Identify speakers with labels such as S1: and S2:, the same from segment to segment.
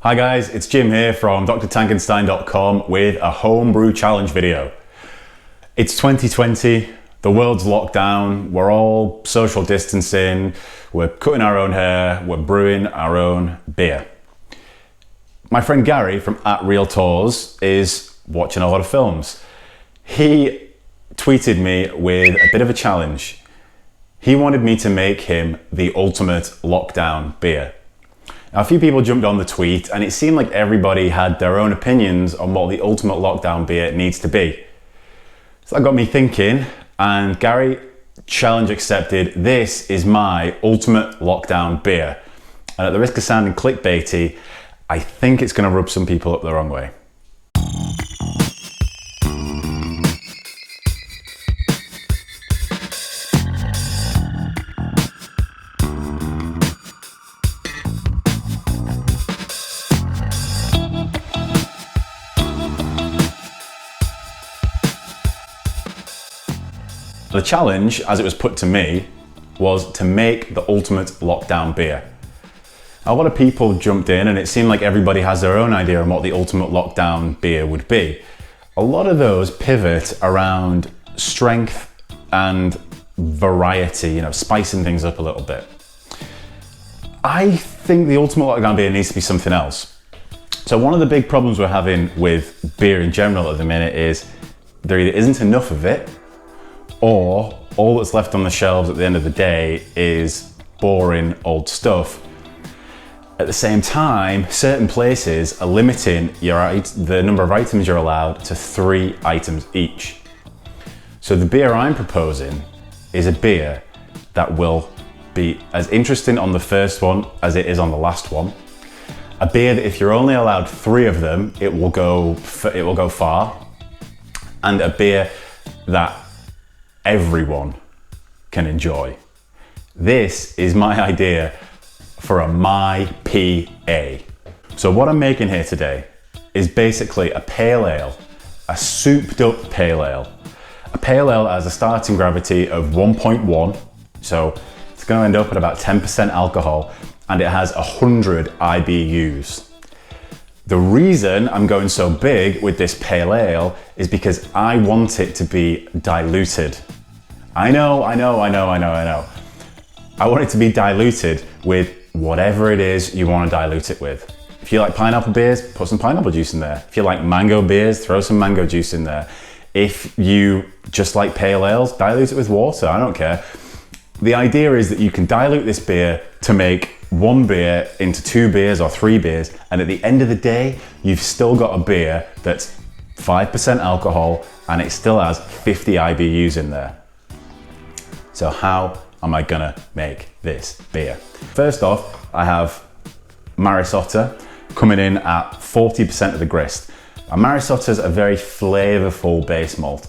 S1: Hi guys, it's Jim here from drtankenstein.com with a homebrew challenge video. It's 2020, the world's locked down, we're all social distancing, we're cutting our own hair, we're brewing our own beer. My friend Gary from @RealTours is watching a lot of films. He tweeted me with a bit of a challenge. He wanted me to make him the ultimate lockdown beer. Now, a few people jumped on the tweet and it seemed like everybody had their own opinions on what the ultimate lockdown beer needs to be. So that got me thinking, and Gary, challenge accepted. This is my ultimate lockdown beer. And at the risk of sounding clickbaity, I think it's going to rub some people up the wrong way. The challenge, as it was put to me, was to make the ultimate lockdown beer. A lot of people jumped in and it seemed like everybody has their own idea on what the ultimate lockdown beer would be. A lot of those pivot around strength and variety, spicing things up a little bit. I think the ultimate lockdown beer needs to be something else. So one of the big problems we're having with beer in general at the minute is there either isn't enough of it, or all that's left on the shelves at the end of the day is boring old stuff. At the same time, certain places are limiting the number of items you're allowed to 3 items each. So the beer I'm proposing is a beer that will be as interesting on the first one as it is on the last one. A beer that if you're only allowed 3 of them, it will go far. And a beer that everyone can enjoy. This is my idea for a MyPA. So what I'm making here today is basically a pale ale, a souped up pale ale. A pale ale has a starting gravity of 1.1, so it's going to end up at about 10% alcohol, and it has 100 IBUs. The reason I'm going so big with this pale ale is because I want it to be diluted. I know. I want it to be diluted with whatever it is you want to dilute it with. If you like pineapple beers, put some pineapple juice in there. If you like mango beers, throw some mango juice in there. If you just like pale ales, dilute it with water, I don't care. The idea is that you can dilute this beer to make one beer into 2 beers or 3 beers, and at the end of the day, you've still got a beer that's 5% alcohol and it still has 50 IBUs in there. So how am I gonna make this beer? First off, I have Marisotta coming in at 40% of the grist. Now, Marisotta is a very flavorful base malt.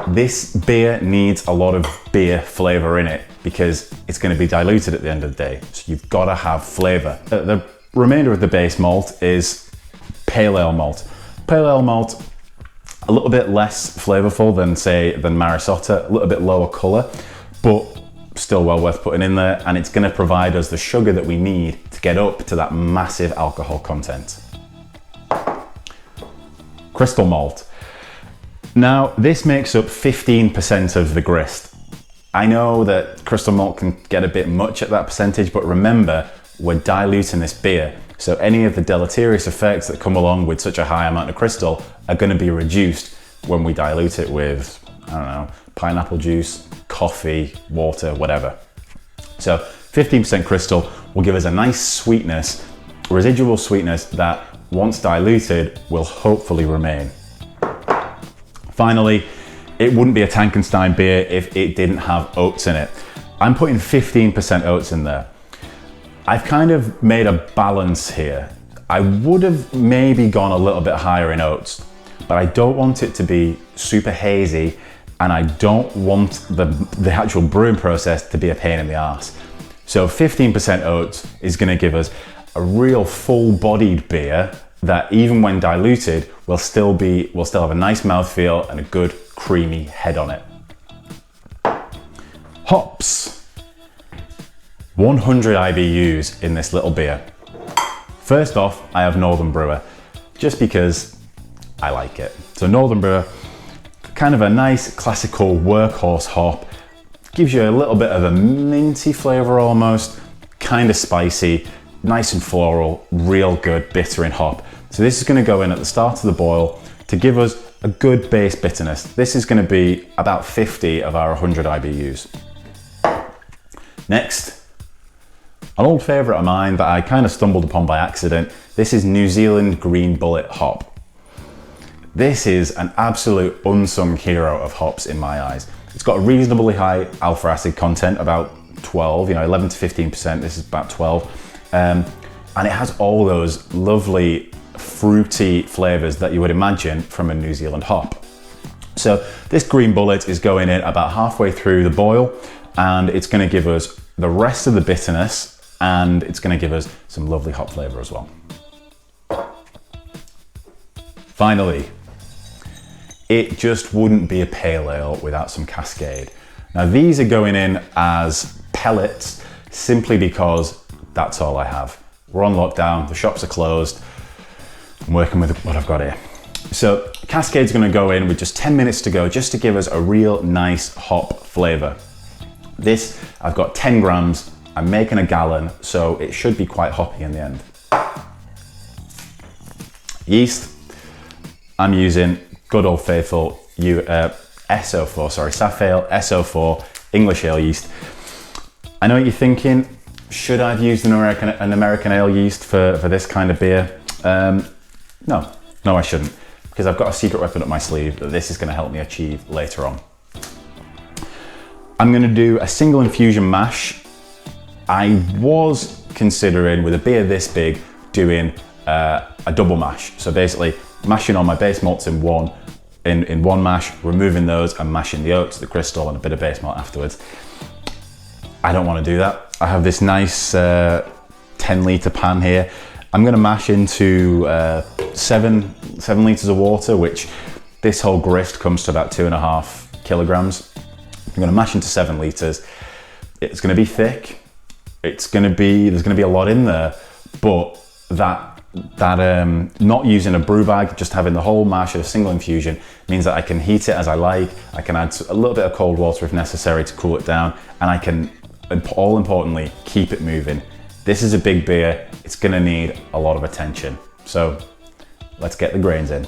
S1: This beer needs a lot of beer flavor in it because it's going to be diluted at the end of the day. So you've got to have flavor. The remainder of the base malt is pale ale malt. Pale ale malt, a little bit less flavorful than Marisotta, a little bit lower color, but still well worth putting in there. And it's going to provide us the sugar that we need to get up to that massive alcohol content. Crystal malt. Now, this makes up 15% of the grist. I know that crystal malt can get a bit much at that percentage, but remember, we're diluting this beer. So any of the deleterious effects that come along with such a high amount of crystal are going to be reduced when we dilute it with, pineapple juice, coffee, water, whatever. So 15% crystal will give us a nice sweetness, residual sweetness that once diluted will hopefully remain. Finally, it wouldn't be a Tankenstein beer if it didn't have oats in it. I'm putting 15% oats in there. I've kind of made a balance here. I would have maybe gone a little bit higher in oats, but I don't want it to be super hazy, and I don't want the actual brewing process to be a pain in the arse. So 15% oats is going to give us a real full-bodied beer that even when diluted will still have a nice mouthfeel and a good creamy head on it. Hops. 100 IBUs in this little beer. First off, I have Northern Brewer, just because I like it. So Northern Brewer, kind of a nice classical workhorse hop, gives you a little bit of a minty flavor almost, kind of spicy, nice and floral, real good bittering hop. So this is going to go in at the start of the boil to give us a good base bitterness. This is going to be about 50 of our 100 IBUs. Next, an old favourite of mine that I kind of stumbled upon by accident. This is New Zealand Green Bullet hop. This is an absolute unsung hero of hops in my eyes. It's got a reasonably high alpha acid content, about 12, 11 to 15%, this is about 12. And it has all those lovely fruity flavours that you would imagine from a New Zealand hop. So this Green Bullet is going in about halfway through the boil, and it's going to give us the rest of the bitterness, and it's going to give us some lovely hop flavour as well. Finally, it just wouldn't be a pale ale without some Cascade. Now these are going in as pellets simply because that's all I have. We're on lockdown, the shops are closed, I'm working with what I've got here. So Cascade's going to go in with just 10 minutes to go, just to give us a real nice hop flavour. This, I've got 10 grams, I'm making a gallon, so it should be quite hoppy in the end. Yeast, I'm using good old faithful SO4, Safale SO4 English ale yeast. I know what you're thinking, should I have used an American ale yeast for this kind of beer? No, I shouldn't, because I've got a secret weapon up my sleeve that this is going to help me achieve later on. I'm going to do a single infusion mash. I was considering, with a beer this big, doing a double mash. So basically mashing all my base malts in one mash, removing those and mashing the oats, the crystal and a bit of base malt afterwards. I don't want to do that. I have this nice 10 litre pan here. I'm going to mash into 7 litres of water, which this whole grist comes to about 2.5 kilograms. I'm going to mash into 7 litres. It's going to be thick. There's going to be a lot in there, but that not using a brew bag, just having the whole mash at a single infusion means that I can heat it as I like. I can add a little bit of cold water if necessary to cool it down, and I can, all importantly, keep it moving. This is a big beer. It's going to need a lot of attention. So let's get the grains in.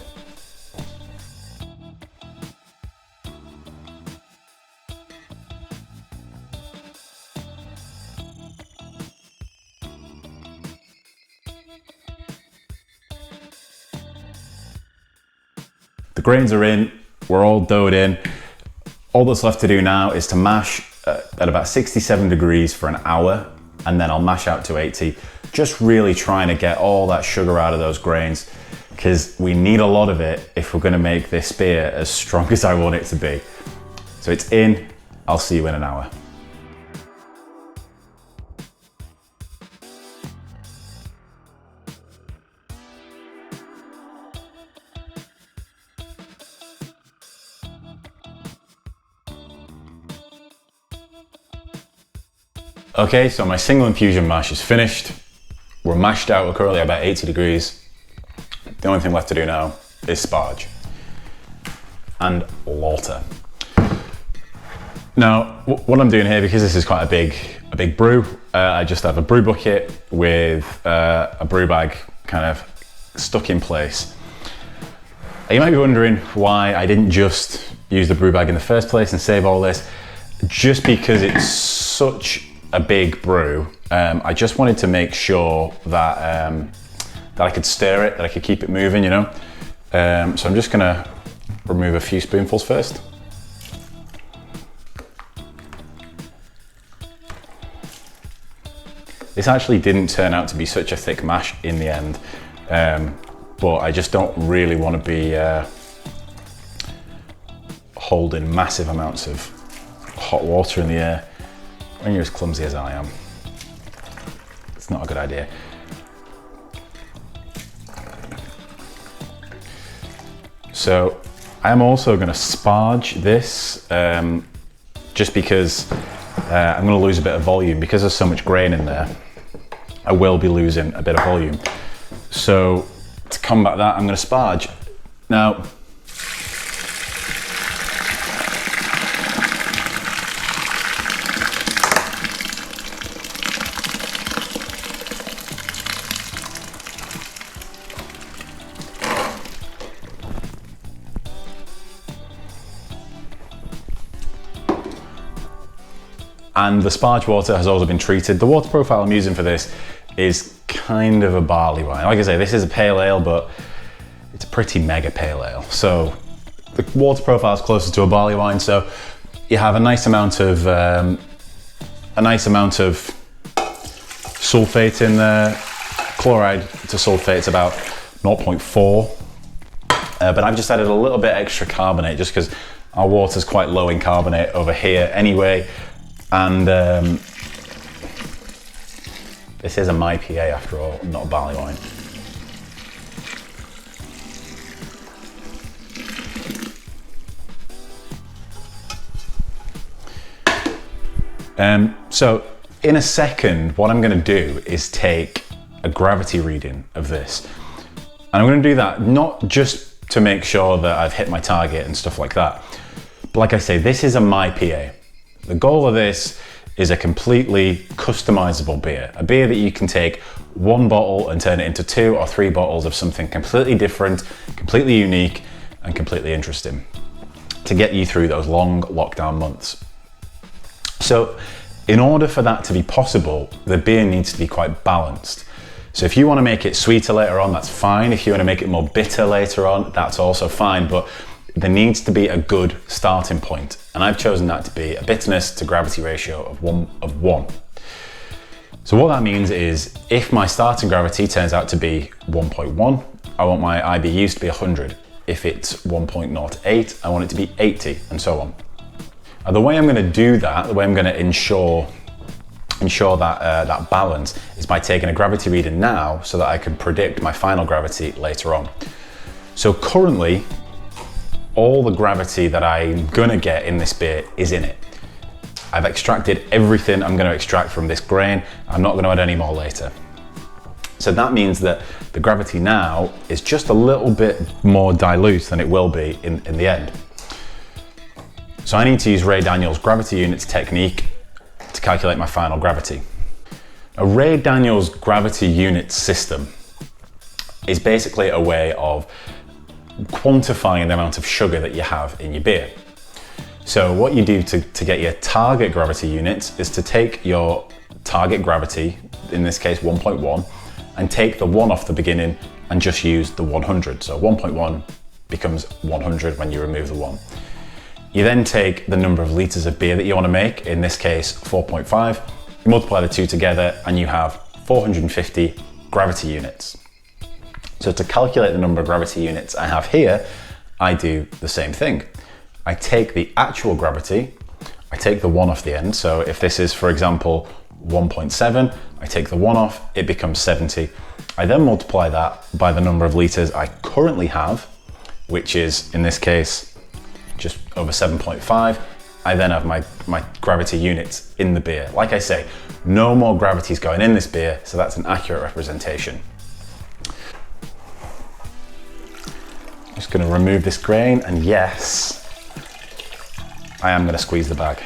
S1: The grains are in, we're all doughed in. All that's left to do now is to mash at about 67 degrees for an hour, and then I'll mash out to 80, just really trying to get all that sugar out of those grains, because we need a lot of it if we're gonna make this beer as strong as I want it to be. So it's in, I'll see you in an hour. Okay, so my single infusion mash is finished. We're mashed out, we're currently about 80 degrees. The only thing left to do now is sparge and water. Now, what I'm doing here, because this is quite a big brew, I just have a brew bucket with a brew bag kind of stuck in place. You might be wondering why I didn't just use the brew bag in the first place and save all this. Just because it's such a big brew, I just wanted to make sure that that I could stir it, that I could keep it moving, you know. So I'm just gonna remove a few spoonfuls first. This actually didn't turn out to be such a thick mash in the end, but I just don't really want to be holding massive amounts of hot water in the air when you're as clumsy as I am. It's not a good idea. So I'm also going to sparge this, just because I'm going to lose a bit of volume. Because there's so much grain in there, I will be losing a bit of volume. So to combat that, I'm going to sparge. Now, and the sparge water has also been treated. The water profile I'm using for this is kind of a barley wine. Like I say, this is a pale ale, but it's a pretty mega pale ale. So the water profile is closer to a barley wine. So you have a nice amount of sulfate in there. Chloride to sulfate is about 0.4. But I've just added a little bit extra carbonate just because our water's quite low in carbonate over here anyway. And this is a MyPA after all, not a barley wine. So in a second, what I'm going to do is take a gravity reading of this. And I'm going to do that not just to make sure that I've hit my target and stuff like that. But like I say, this is a MyPA. The goal of this is a completely customizable beer. A beer that you can take one bottle and turn it into 2 or 3 bottles of something completely different, completely unique, and completely interesting to get you through those long lockdown months. So in order for that to be possible, the beer needs to be quite balanced. So if you want to make it sweeter later on, that's fine. If you want to make it more bitter later on, that's also fine. But there needs to be a good starting point. And I've chosen that to be a bitterness to gravity ratio of 1. So what that means is if my starting gravity turns out to be 1.1, I want my IBUs to be 100. If it's 1.08, I want it to be 80, and so on. And the way I'm going to do that, the way I'm going to ensure that balance is by taking a gravity reading now so that I can predict my final gravity later on. So currently, all the gravity that I'm going to get in this beer is in it. I've extracted everything I'm going to extract from this grain. I'm not going to add any more later. So that means that the gravity now is just a little bit more dilute than it will be in the end. So I need to use Ray Daniels' gravity units technique to calculate my final gravity. A Ray Daniels gravity unit system is basically a way of quantifying the amount of sugar that you have in your beer. So what you do to get your target gravity units is to take your target gravity, in this case 1.1, and take the 1 off the beginning and just use the 100. So 1.1 becomes 100 when you remove the 1. You then take the number of litres of beer that you want to make, in this case 4.5, you multiply the two together and you have 450 gravity units. So to calculate the number of gravity units I have here, I do the same thing. I take the actual gravity, I take the 1 off the end. So if this is, for example, 1.7, I take the 1 off, it becomes 70. I then multiply that by the number of litres I currently have, which is, in this case, just over 7.5. I then have my gravity units in the beer. Like I say, no more gravity is going in this beer, so that's an accurate representation. Just going to remove this grain, and yes, I am going to squeeze the bag.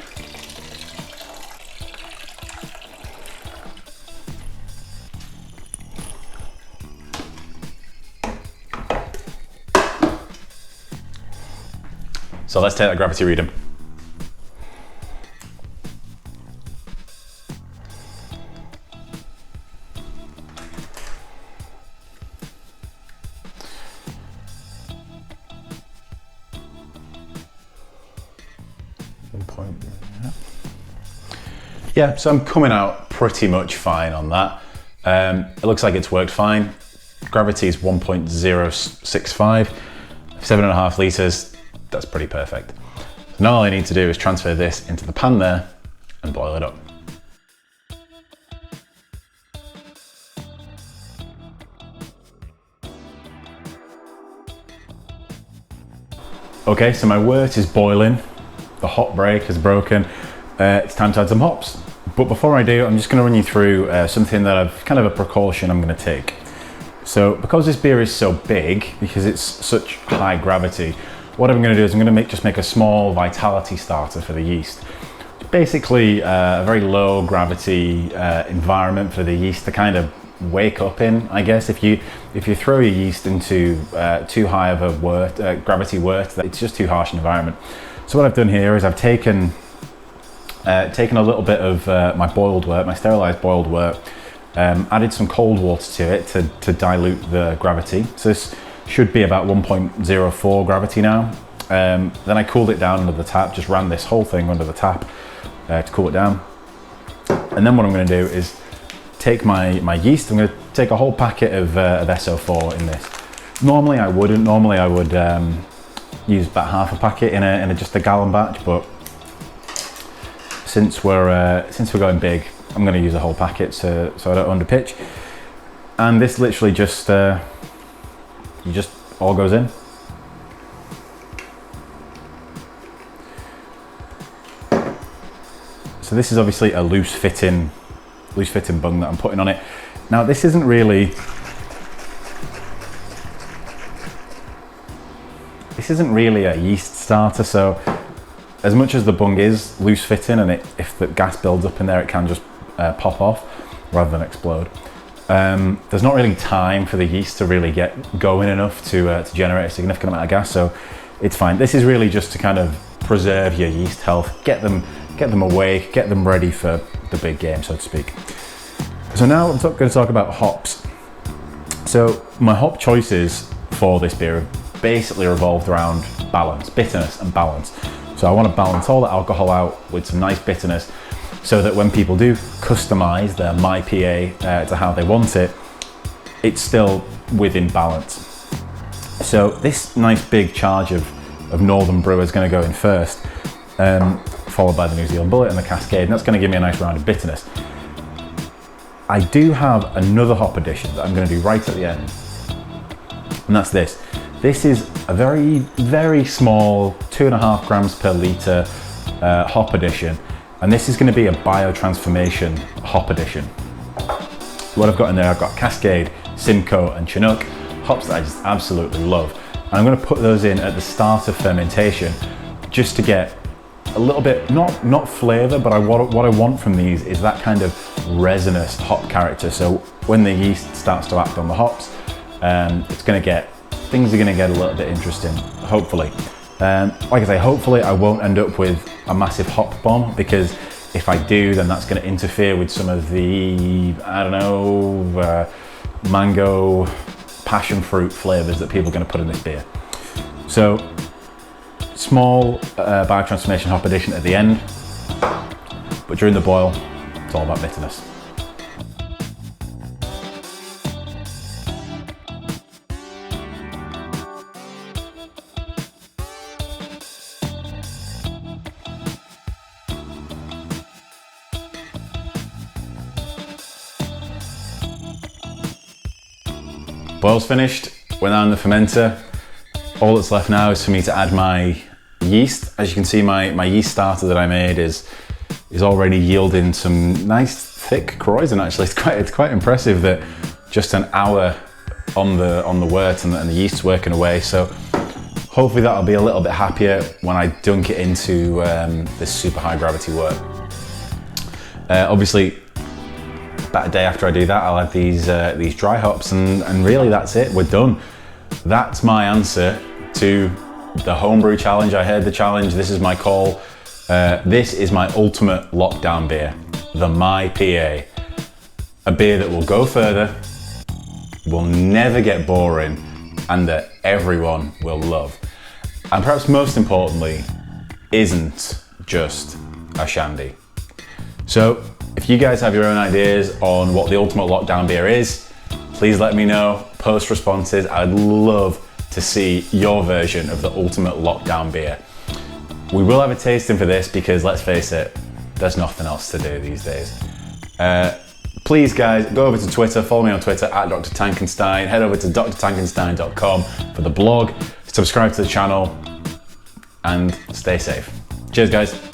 S1: So let's take that gravity reading. Yeah, so I'm coming out pretty much fine on that. It looks like it's worked fine. Gravity is 1.065, 7.5 litres. That's pretty perfect. So now all I need to do is transfer this into the pan there and boil it up. Okay, so my wort is boiling. The hop break has broken. It's time to add some hops. But before I do, I'm just going to run you through something that I've kind of a precaution I'm going to take. So because this beer is so big, because it's such high gravity, what I'm going to do is I'm going to just make a small vitality starter for the yeast. Basically a very low gravity environment for the yeast to kind of wake up in, I guess. If you throw your yeast into too high of a gravity wort, it's just too harsh an environment. So what I've done here is I've taken a little bit of my boiled wort, my sterilized boiled wort, added some cold water to it to dilute the gravity. So this should be about 1.04 gravity now. Then I cooled it down under the tap, just ran this whole thing under the tap to cool it down. And then what I'm going to do is take my yeast. I'm going to take a whole packet of SO4 in this. Normally I wouldn't. Normally I would use about half a packet in just a gallon batch, but since we're going big, I'm going to use a whole packet so I don't underpitch. And this literally just all goes in. So this is obviously a loose fitting bung that I'm putting on it. Now this isn't really a yeast starter, so as much as the bung is loose fitting and if the gas builds up in there, it can just pop off rather than explode. There's not really time for the yeast to really get going enough to generate a significant amount of gas, so it's fine. This is really just to kind of preserve your yeast health, get them awake, get them ready for the big game, so to speak. So now I'm going to talk about hops. So my hop choices for this beer have basically revolved around balance, bitterness and balance. So I want to balance all the alcohol out with some nice bitterness so that when people do customize their MyPA to how they want it, it's still within balance. So this nice big charge of Northern Brew is going to go in first, followed by the New Zealand Bullet and the Cascade, and that's going to give me a nice round of bitterness. I do have another hop addition that I'm going to do right at the end, and that's this. This is a very, very small 2.5 grams per litre hop addition, and this is going to be a biotransformation hop addition. What I've got in there, I've got Cascade, Simcoe and Chinook, hops that I just absolutely love. And I'm going to put those in at the start of fermentation just to get a little bit, not flavour, but what I want from these is that kind of resinous hop character. So when the yeast starts to act on the hops, things are going to get a little bit interesting, hopefully. Like I say, hopefully I won't end up with a massive hop bomb, because if I do, then that's going to interfere with some of the, I don't know, mango, passion fruit flavours that people are going to put in this beer. So small biotransformation hop addition at the end, but during the boil, it's all about bitterness. Boil's finished, went down the fermenter. All that's left now is for me to add my yeast. As you can see, my yeast starter that I made is already yielding some nice thick krausen. Actually, it's quite impressive that just an hour on the wort and the yeast's working away. So hopefully that'll be a little bit happier when I dunk it into this super high gravity wort. Obviously, about a day after I do that, I'll add these dry hops, and really that's it. We're done. That's my answer to the Homebrew challenge. I heard the challenge. This is my call. This is my ultimate lockdown beer, the MyPA. A beer that will go further, will never get boring, and that everyone will love. And perhaps most importantly, isn't just a shandy. So if you guys have your own ideas on what the ultimate lockdown beer is, please let me know, post responses. I'd love to see your version of the ultimate lockdown beer. We will have a tasting for this because, let's face it, there's nothing else to do these days. Please guys, go over to Twitter, follow me on Twitter at Dr. Tankenstein, head over to drtankenstein.com for the blog, subscribe to the channel, and stay safe. Cheers guys.